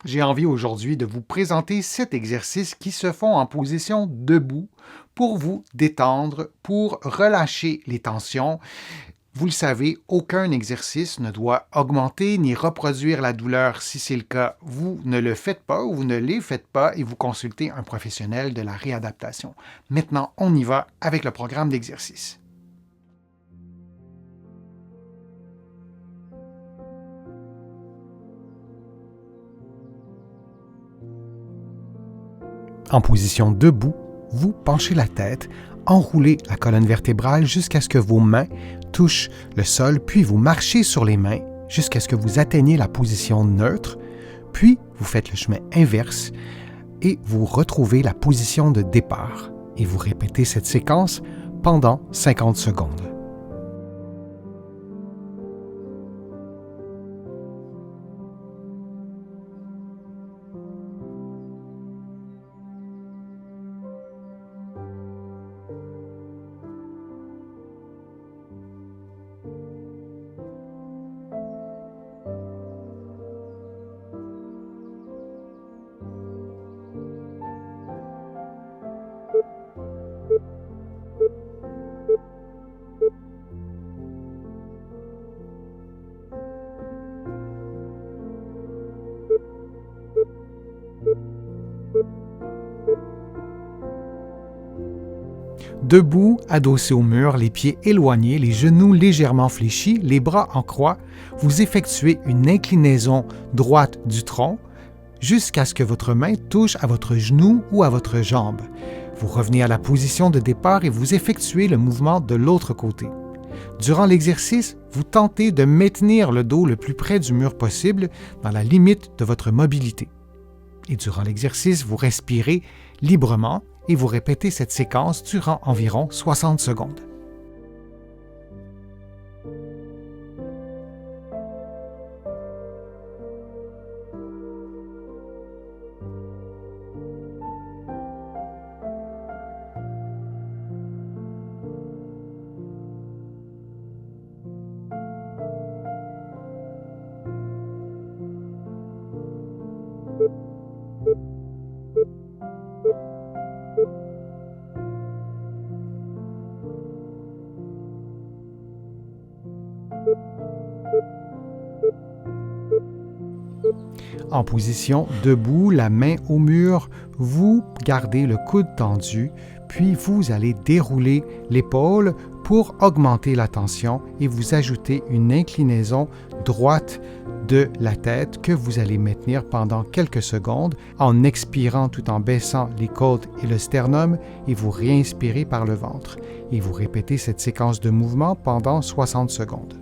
J'ai envie aujourd'hui de vous présenter 7 exercices qui se font en position debout pour vous détendre, pour relâcher les tensions. Vous le savez, aucun exercice ne doit augmenter ni reproduire la douleur. Si c'est le cas, vous ne le faites pas ou vous ne les faites pas et vous consultez un professionnel de la réadaptation. Maintenant, on y va avec le programme d'exercice. En position debout, vous penchez la tête, enroulez la colonne vertébrale jusqu'à ce que vos mains touchent le sol, puis vous marchez sur les mains jusqu'à ce que vous atteigniez la position neutre, puis vous faites le chemin inverse et vous retrouvez la position de départ. Et vous répétez cette séquence pendant 50 secondes. Debout, adossé au mur, les pieds éloignés, les genoux légèrement fléchis, les bras en croix, vous effectuez une inclinaison droite du tronc jusqu'à ce que votre main touche à votre genou ou à votre jambe. Vous revenez à la position de départ et vous effectuez le mouvement de l'autre côté. Durant l'exercice, vous tentez de maintenir le dos le plus près du mur possible dans la limite de votre mobilité. Et durant l'exercice, vous respirez librement et vous répétez cette séquence durant environ 60 secondes. En position debout, la main au mur, vous gardez le coude tendu, puis vous allez dérouler l'épaule pour augmenter la tension et vous ajoutez une inclinaison droite de la tête que vous allez maintenir pendant quelques secondes en expirant tout en baissant les côtes et le sternum et vous réinspirez par le ventre. Et vous répétez cette séquence de mouvement pendant 60 secondes.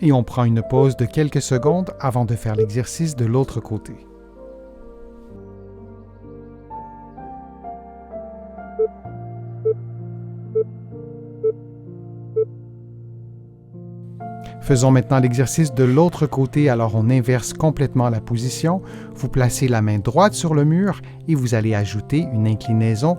Et on prend une pause de quelques secondes avant de faire l'exercice de l'autre côté. Faisons maintenant l'exercice de l'autre côté, alors on inverse complètement la position. Vous placez la main droite sur le mur et vous allez ajouter une inclinaison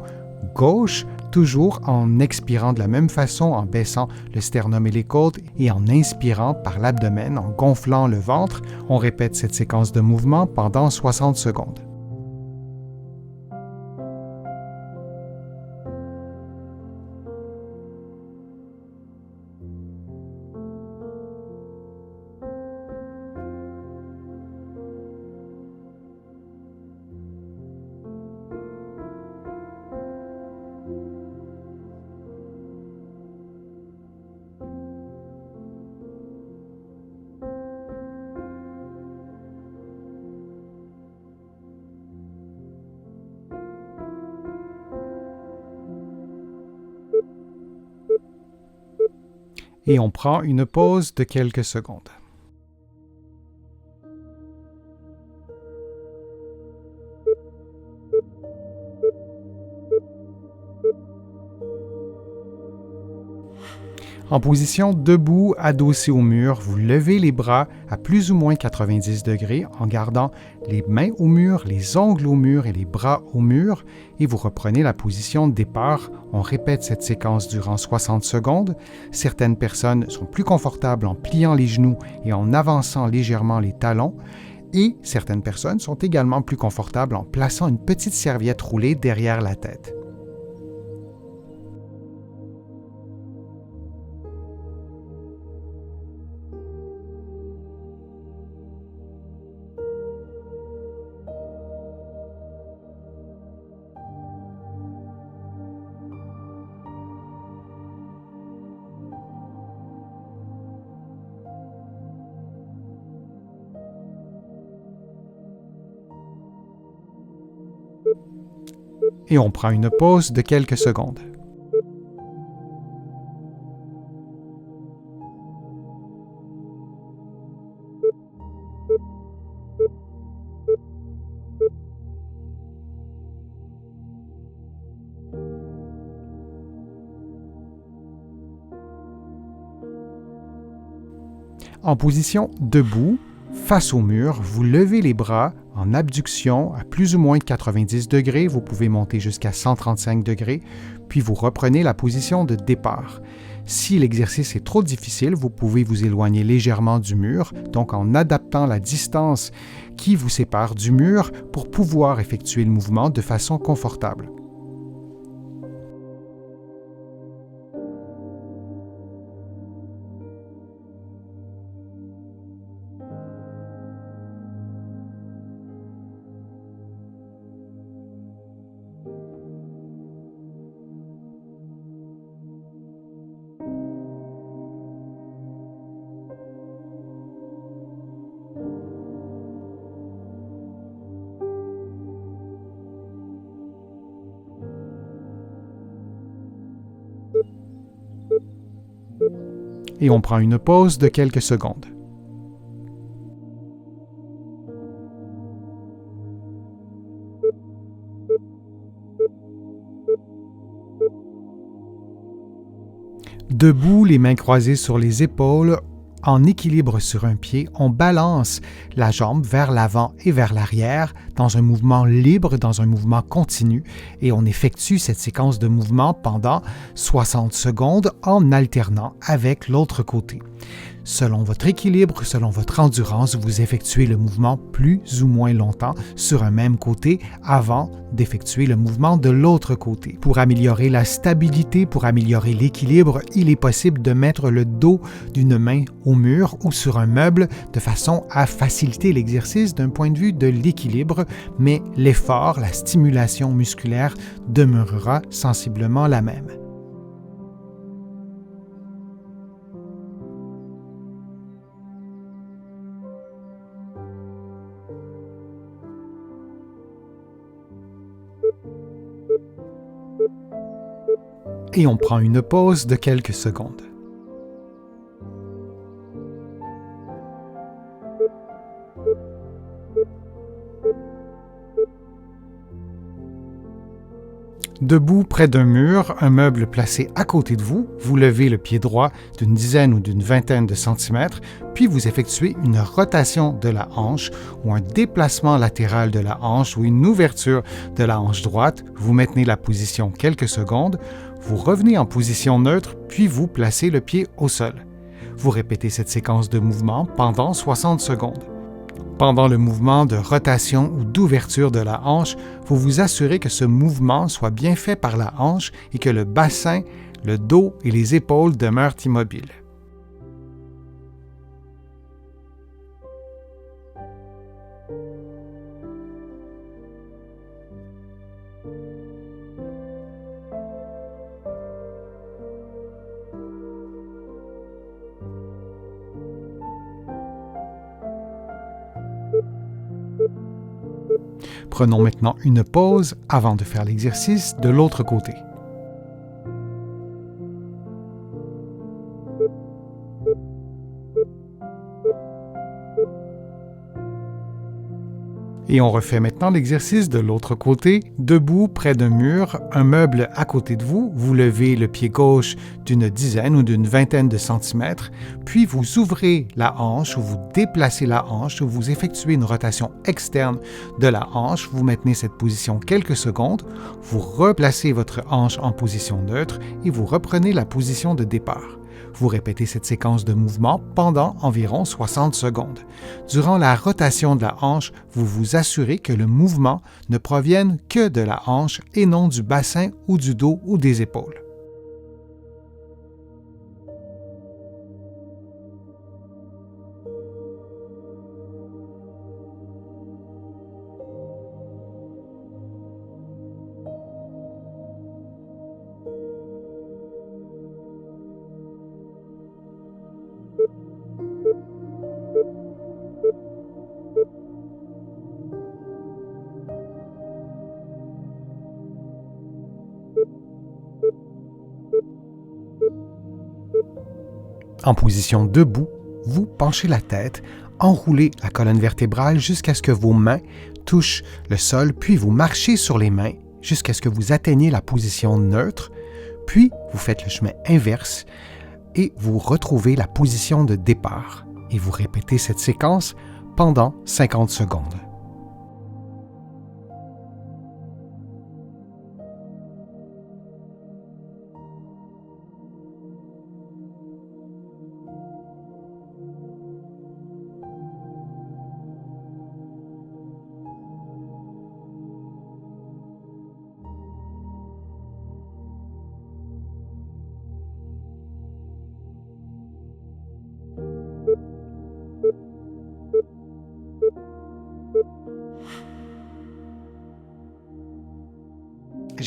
gauche, toujours en expirant de la même façon, en baissant le sternum et les côtes et en inspirant par l'abdomen, en gonflant le ventre. On répète cette séquence de mouvement pendant 60 secondes. Et on prend une pause de quelques secondes. En position debout, adossé au mur, vous levez les bras à plus ou moins 90 degrés en gardant les mains au mur, les ongles au mur et les bras au mur et vous reprenez la position de départ. On répète cette séquence durant 60 secondes. Certaines personnes sont plus confortables en pliant les genoux et en avançant légèrement les talons et certaines personnes sont également plus confortables en plaçant une petite serviette roulée derrière la tête. Et on prend une pause de quelques secondes. En position debout, face au mur, vous levez les bras en abduction à plus ou moins 90 degrés, vous pouvez monter jusqu'à 135 degrés, puis vous reprenez la position de départ. Si l'exercice est trop difficile, vous pouvez vous éloigner légèrement du mur, donc en adaptant la distance qui vous sépare du mur pour pouvoir effectuer le mouvement de façon confortable. Et on prend une pause de quelques secondes. Debout, les mains croisées sur les épaules, en équilibre sur un pied, on balance la jambe vers l'avant et vers l'arrière dans un mouvement libre, dans un mouvement continu, et on effectue cette séquence de mouvement pendant 60 secondes en alternant avec l'autre côté. Selon votre équilibre, selon votre endurance, vous effectuez le mouvement plus ou moins longtemps sur un même côté avant d'effectuer le mouvement de l'autre côté. Pour améliorer la stabilité, pour améliorer l'équilibre, il est possible de mettre le dos d'une main au mur ou sur un meuble de façon à faciliter l'exercice d'un point de vue de l'équilibre, mais l'effort, la stimulation musculaire demeurera sensiblement la même. Et on prend une pause de quelques secondes. Debout près d'un mur, un meuble placé à côté de vous, vous levez le pied droit d'une dizaine ou d'une vingtaine de centimètres, puis vous effectuez une rotation de la hanche ou un déplacement latéral de la hanche ou une ouverture de la hanche droite. Vous maintenez la position quelques secondes, vous revenez en position neutre, puis vous placez le pied au sol. Vous répétez cette séquence de mouvement pendant 60 secondes. Pendant le mouvement de rotation ou d'ouverture de la hanche, vous vous assurez que ce mouvement soit bien fait par la hanche et que le bassin, le dos et les épaules demeurent immobiles. Prenons maintenant une pause avant de faire l'exercice de l'autre côté. Et on refait maintenant l'exercice de l'autre côté. Debout près d'un mur, un meuble à côté de vous, vous levez le pied gauche d'une dizaine ou d'une vingtaine de centimètres, puis vous ouvrez la hanche ou vous déplacez la hanche ou vous effectuez une rotation externe de la hanche. Vous maintenez cette position quelques secondes, vous replacez votre hanche en position neutre et vous reprenez la position de départ. Vous répétez cette séquence de mouvements pendant environ 60 secondes. Durant la rotation de la hanche, vous vous assurez que le mouvement ne provienne que de la hanche et non du bassin ou du dos ou des épaules. En position debout, vous penchez la tête, enroulez la colonne vertébrale jusqu'à ce que vos mains touchent le sol, puis vous marchez sur les mains jusqu'à ce que vous atteigniez la position neutre, puis vous faites le chemin inverse et vous retrouvez la position de départ. Et vous répétez cette séquence pendant 50 secondes.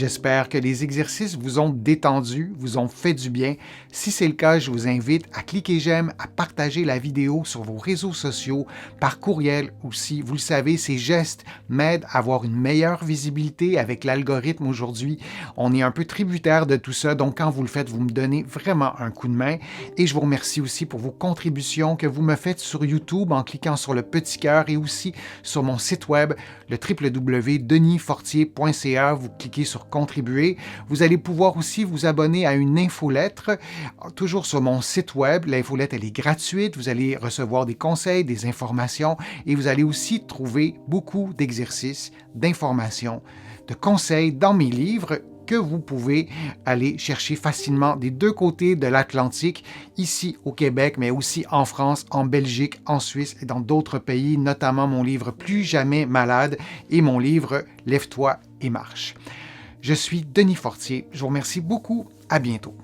J'espère que les exercices vous ont détendu, vous ont fait du bien. Si c'est le cas, je vous invite à cliquer j'aime, à partager la vidéo sur vos réseaux sociaux, par courriel aussi. Vous le savez, ces gestes m'aident à avoir une meilleure visibilité avec l'algorithme aujourd'hui. On est un peu tributaire de tout ça, donc quand vous le faites, vous me donnez vraiment un coup de main. Et je vous remercie aussi pour vos contributions que vous me faites sur YouTube en cliquant sur le petit cœur et aussi sur mon site web, le www.denisfortier.ca. Vous cliquez sur contribuer. Vous allez pouvoir aussi vous abonner à une infolettre, toujours sur mon site web. L'infolettre, elle est gratuite. Vous allez recevoir des conseils, des informations et vous allez aussi trouver beaucoup d'exercices, d'informations, de conseils dans mes livres que vous pouvez aller chercher facilement des deux côtés de l'Atlantique, ici au Québec, mais aussi en France, en Belgique, en Suisse et dans d'autres pays, notamment mon livre Plus jamais malade et mon livre Lève-toi et marche. Je suis Denis Fortier. Je vous remercie beaucoup. À bientôt.